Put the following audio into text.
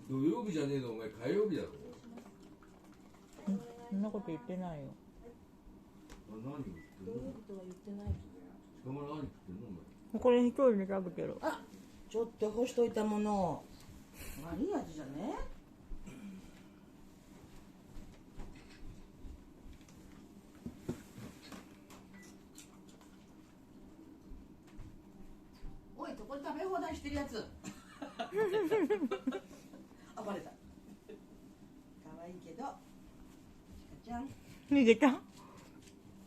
土曜日じゃねえの、お前火曜日だろ。そんなこと言ってないよ。何を言ってんの。どういうことは言ってない。捕まら何食ってんのお前。これ一人で食べてる。あ、ちょっと干しといたもの。悪い味じゃね。おい、ここで食べ放題してるやつ。あ、バレた。可愛いけど。ちかちゃん。逃げた。